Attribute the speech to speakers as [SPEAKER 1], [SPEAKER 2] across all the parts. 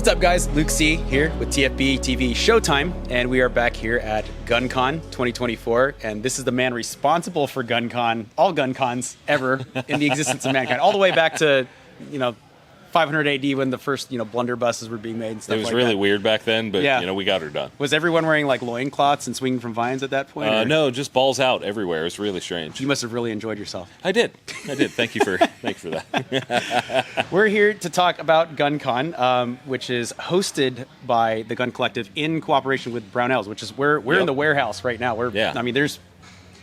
[SPEAKER 1] What's up, guys? Luke C. here with TFBTV Showtime, and we are back here at GunCon 2024, and this is the man responsible for GunCon, all GunCons ever in the existence of mankind, all the way back to, 500 AD when the first, blunderbusses were being made and stuff like that.
[SPEAKER 2] It was really weird back then, but,
[SPEAKER 1] yeah.
[SPEAKER 2] We got her done.
[SPEAKER 1] Was everyone wearing, loincloths and swinging from vines at that point?
[SPEAKER 2] No, just balls out everywhere. It's really strange.
[SPEAKER 1] You must have really enjoyed yourself.
[SPEAKER 2] I did. Thank you for that.
[SPEAKER 1] We're here to talk about GunCon, which is hosted by the Gun Collective in cooperation with Brownells, which is we're in the warehouse right now. There's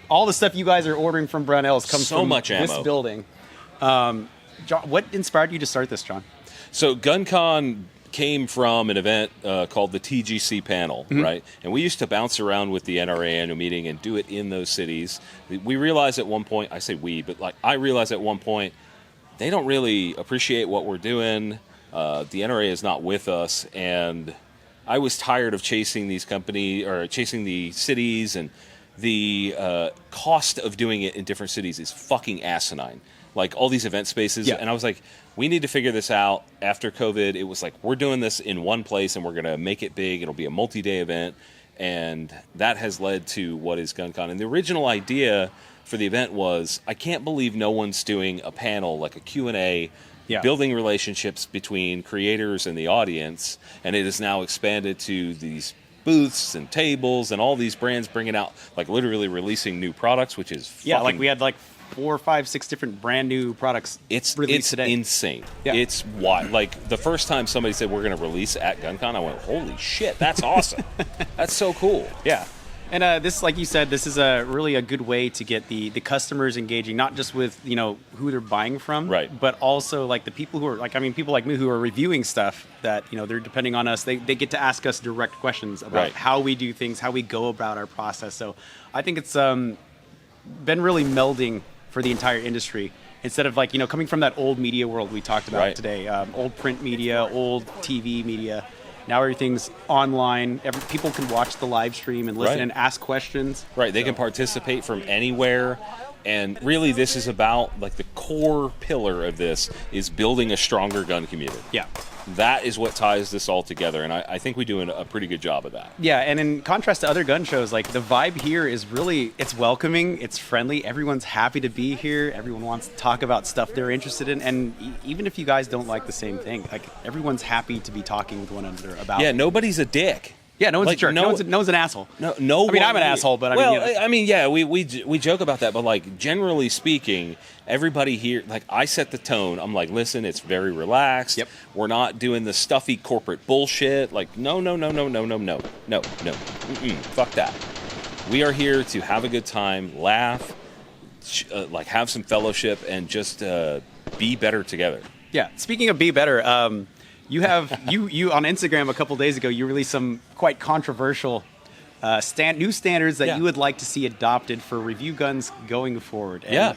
[SPEAKER 1] all the stuff you guys are ordering from Brownells comes from this building. John, what inspired you to start this, John?
[SPEAKER 2] So GunCon came from an event called the TGC panel, right? And we used to bounce around with the NRA annual meeting and do it in those cities. We realized at one point, I say we, but I realized at one point, they don't really appreciate what we're doing. The NRA is not with us, and I was tired of chasing these companies or chasing the cities, and the cost of doing it in different cities is fucking asinine. Like all these event spaces, and I was like, we need to figure this out. After COVID, it was like, we're doing this in one place and we're going to make it big. It'll be a multi-day event, and that has led to what is GunCon. And the original idea for the event was, I can't believe no one's doing a panel, like a Q&A, building relationships between creators and the audience, and it is now expanded to these booths and tables and all these brands bringing out, literally releasing new products, which is fucking...
[SPEAKER 1] we had 4, 5, 6 different brand new products released today.
[SPEAKER 2] It's insane. Yeah. It's wild. The first time somebody said we're going to release at GunCon, I went, holy shit, that's awesome. That's so cool.
[SPEAKER 1] Yeah. And this, like you said, this is really a good way to get the customers engaging, not just with, who they're buying from,
[SPEAKER 2] right,
[SPEAKER 1] but also the people who are people like me who are reviewing stuff that, they're depending on us. They get to ask us direct questions about how we do things, how we go about our process. So I think it's been really melding for the entire industry, instead of coming from that old media world we talked about today, old print media, old TV media. Now everything's online. People can watch the live stream and listen and ask questions.
[SPEAKER 2] Right, they can participate from anywhere. And really, this is about, the core pillar of this is building a stronger gun community.
[SPEAKER 1] Yeah.
[SPEAKER 2] That is what ties this all together, and I think we do a pretty good job of that.
[SPEAKER 1] Yeah, and in contrast to other gun shows, the vibe here is really, it's welcoming, it's friendly, everyone's happy to be here, everyone wants to talk about stuff they're interested in, and even if you guys don't like the same thing, everyone's happy to be talking with one another about it.
[SPEAKER 2] Yeah, nobody's a dick.
[SPEAKER 1] Yeah, no one's a jerk. No one's an asshole.
[SPEAKER 2] No.
[SPEAKER 1] I mean, I'm an asshole, but
[SPEAKER 2] we joke about that, but generally speaking, everybody here, I set the tone. I'm like, listen, it's very relaxed.
[SPEAKER 1] Yep.
[SPEAKER 2] We're not doing the stuffy corporate bullshit. No. Fuck that. We are here to have a good time, laugh, have some fellowship, and just be better together.
[SPEAKER 1] Yeah. Speaking of be better, you have you on Instagram a couple days ago, you released some quite controversial new standards that you would like to see adopted for review guns going forward. And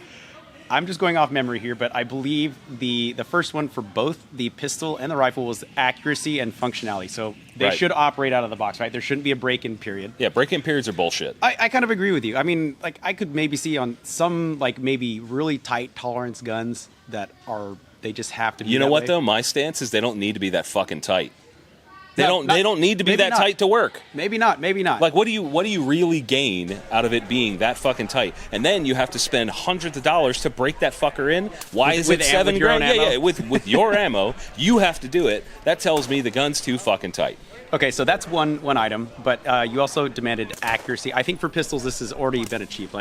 [SPEAKER 1] I'm just going off memory here, but I believe the first one for both the pistol and the rifle was accuracy and functionality. So they should operate out of the box, right? There shouldn't be a break-in period.
[SPEAKER 2] Yeah, break-in periods are bullshit.
[SPEAKER 1] I kind of agree with you. I mean, I could maybe see on some maybe really tight tolerance guns that are... They just have to be.
[SPEAKER 2] You know what
[SPEAKER 1] way.
[SPEAKER 2] though? My stance is they don't need to be that fucking tight. They don't need to be that tight to work.
[SPEAKER 1] Maybe not.
[SPEAKER 2] What do you really gain out of it being that fucking tight? And then you have to spend hundreds of dollars to break that fucker in. Why is it $7 grand? Yeah, with your ammo, you have to do it. That tells me the gun's too fucking tight.
[SPEAKER 1] Okay, so that's one item, but you also demanded accuracy. I think for pistols, this has already been achieved.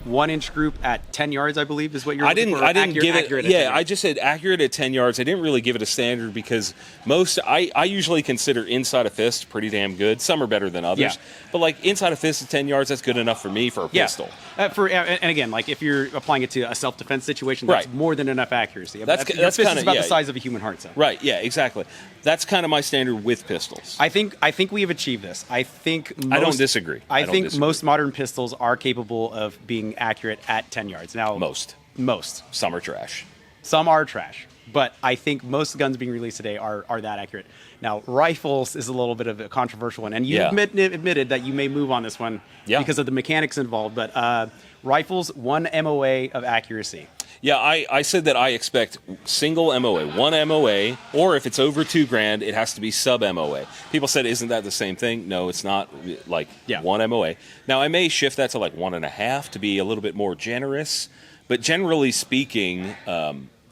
[SPEAKER 1] 1-inch group at 10 yards, I believe, is what you're looking for.
[SPEAKER 2] I didn't give it. Yeah, I just said accurate at 10 yards. I didn't really give it a standard because I usually consider inside a fist pretty damn good. Some are better than others.
[SPEAKER 1] Yeah.
[SPEAKER 2] But inside a fist at 10 yards, that's good enough for me for a pistol.
[SPEAKER 1] And again, if you're applying it to a self-defense situation, that's more than enough accuracy.
[SPEAKER 2] That's
[SPEAKER 1] fist is about the size of a human heart cell.
[SPEAKER 2] Right. Yeah. Exactly. That's kind of my standard with pistols.
[SPEAKER 1] I think we have achieved this. I don't
[SPEAKER 2] disagree.
[SPEAKER 1] I think most modern pistols are capable of being accurate at 10 yards. Now,
[SPEAKER 2] most. Some are trash.
[SPEAKER 1] Some are trash. But I think most guns being released today are that accurate. Now, rifles is a little bit of a controversial one. And you admitted that you may move on this one because of the mechanics involved. But rifles, 1 MOA of accuracy.
[SPEAKER 2] Yeah, I said that I expect single MOA, one MOA, or if it's over $2,000, it has to be sub MOA. People said, isn't that the same thing? No, it's not. Like one MOA. Now I may shift that to like 1.5 to be a little bit more generous, but generally speaking,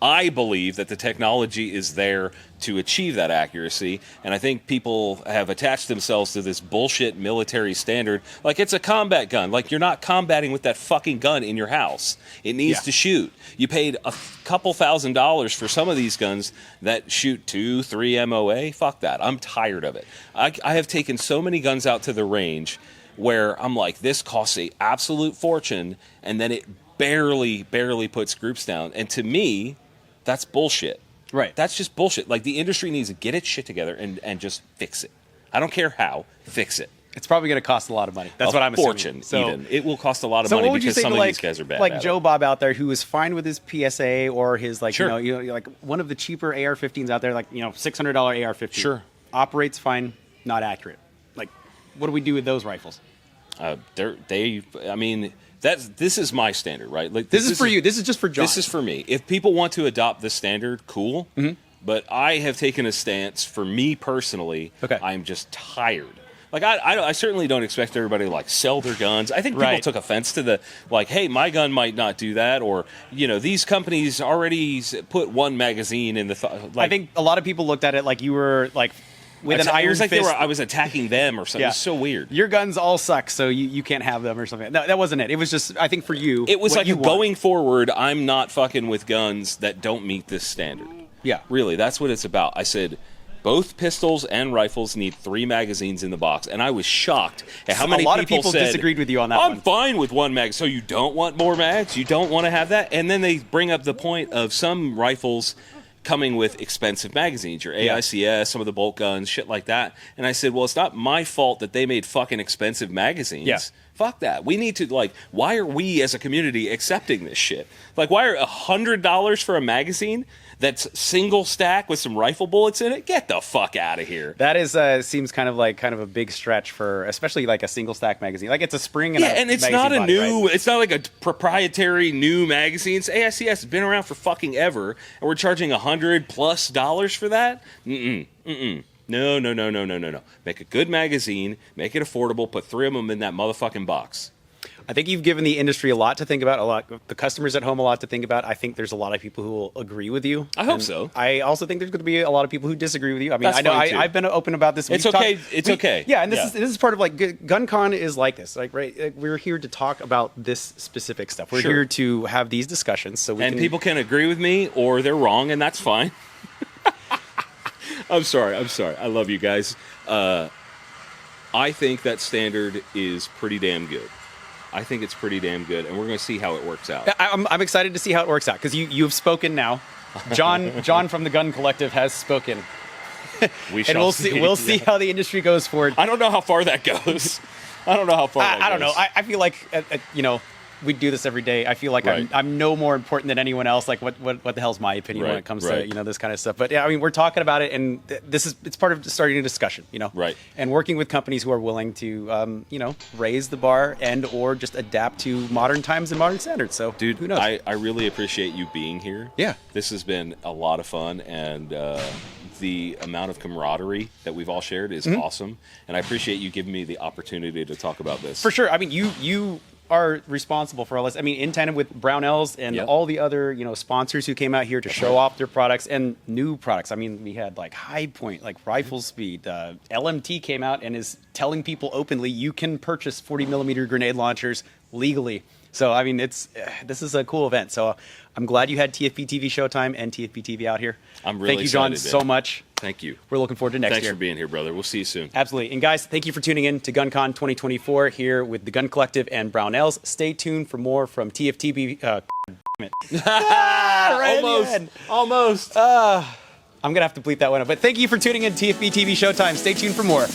[SPEAKER 2] I believe that the technology is there to achieve that accuracy, and I think people have attached themselves to this bullshit military standard. Like, it's a combat gun. Like, you're not combating with that fucking gun in your house. It needs to shoot. You paid a couple $1,000s for some of these guns that shoot 2, 3 MOA. Fuck that. I'm tired of it. I have taken so many guns out to the range where I'm like, this costs an absolute fortune, and then it barely puts groups down. And to me, that's bullshit.
[SPEAKER 1] Right.
[SPEAKER 2] That's just bullshit. Like, the industry needs to get its shit together and just fix it. I don't care how. Fix it.
[SPEAKER 1] It's probably going to cost a lot of money. That's what I'm assuming.
[SPEAKER 2] So, even. It will cost a lot of money because some of these guys are bad.
[SPEAKER 1] Like Joe Bob out there who is fine with his PSA or his, like,
[SPEAKER 2] sure.
[SPEAKER 1] like one of the cheaper AR-15s out there, like, $600 AR-15.
[SPEAKER 2] Sure.
[SPEAKER 1] Operates fine, not accurate. Like, what do we do with those rifles?
[SPEAKER 2] This is my standard, right? Like,
[SPEAKER 1] this is for you. This is just for Jon.
[SPEAKER 2] This is for me. If people want to adopt this standard, cool. Mm-hmm. But I have taken a stance, for me personally, I'm just tired. Like, I certainly don't expect everybody to, like, sell their guns. I think people took offense to the, like, hey, my gun might not do that, or, these companies already put one magazine in the...
[SPEAKER 1] I think a lot of people looked at it like you were, like... with an iron fist.
[SPEAKER 2] I was attacking them or something. Yeah. It's so weird.
[SPEAKER 1] Your guns all suck, so you can't have them or something. No, that wasn't it. It was just, I think for you,
[SPEAKER 2] it was like going forward, I'm not fucking with guns that don't meet this standard.
[SPEAKER 1] Yeah.
[SPEAKER 2] Really, that's what it's about. I said, both pistols and rifles need 3 magazines in the box, and I was shocked at how many people said,
[SPEAKER 1] disagreed with you on that
[SPEAKER 2] I'm fine with 1 mag. So you don't want more mags? You don't want to have that? And then they bring up the point of some rifles coming with expensive magazines, your AICS, some of the bolt guns, shit like that. And I said, well, it's not my fault that they made fucking expensive magazines.
[SPEAKER 1] Yeah.
[SPEAKER 2] Fuck that. We need to, like, why are we as a community accepting this shit? Like, why are $100 for a magazine that's single stack with some rifle bullets in it? Get the fuck out of here.
[SPEAKER 1] That is seems kind of a big stretch for, especially like a single stack magazine. Like, it's a spring and
[SPEAKER 2] and it's not a new, it's not like a proprietary new magazine. It's AICS has been around for fucking ever, and we're charging $100+ for that? No. Make a good magazine, make it affordable, put 3 of them in that motherfucking box.
[SPEAKER 1] I think you've given the industry a lot to think about, the customers at home a lot to think about. I think there's a lot of people who will agree with you.
[SPEAKER 2] I hope so.
[SPEAKER 1] I also think there's going to be a lot of people who disagree with you. I mean, I've been open about this.
[SPEAKER 2] It's okay. It's okay.
[SPEAKER 1] Yeah, and this is part of, like, GunCon is like this. Like, right, we're here to talk about this specific stuff. We're here to have these discussions, so
[SPEAKER 2] people can agree with me or they're wrong, and that's fine. I'm sorry. I love you guys. I think that standard is pretty damn good. I think it's pretty damn good, and we're going to see how it works out.
[SPEAKER 1] I'm excited to see how it works out, because you've spoken now. Jon from the Gun Collective has spoken. We'll see how the industry goes forward.
[SPEAKER 2] I don't know how far that goes. I don't know.
[SPEAKER 1] I feel like we do this every day. I feel like I'm no more important than anyone else. Like, what the hell's my opinion when it comes to this kind of stuff? But yeah, I mean, we're talking about it, and it's part of starting a discussion,
[SPEAKER 2] right?
[SPEAKER 1] And working with companies who are willing to raise the bar and or just adapt to modern times and modern standards. So,
[SPEAKER 2] dude,
[SPEAKER 1] who knows?
[SPEAKER 2] I really appreciate you being here.
[SPEAKER 1] Yeah,
[SPEAKER 2] this has been a lot of fun, and the amount of camaraderie that we've all shared is awesome. And I appreciate you giving me the opportunity to talk about this.
[SPEAKER 1] For sure. I mean, you are responsible for all this. I mean, in tandem with Brownells and all the other, sponsors who came out here to show off their products and new products. I mean, we had like High Point, like Rifle Speed. LMT came out and is telling people openly you can purchase 40mm grenade launchers legally. So, I mean, this is a cool event. So I'm glad you had TFBTV Showtime and TFBTV out here.
[SPEAKER 2] I'm really
[SPEAKER 1] Thank you, Jon, so much.
[SPEAKER 2] Thank you.
[SPEAKER 1] We're looking forward to next year.
[SPEAKER 2] Thanks for being here, brother. We'll see you soon.
[SPEAKER 1] Absolutely. And guys, thank you for tuning in to GunCon 2024 here with the Gun Collective and Brownells. Stay tuned for more from TFTV.
[SPEAKER 2] Almost.
[SPEAKER 1] I'm going to have to bleep that one up. But thank you for tuning in to TFBTV Showtime. Stay tuned for more.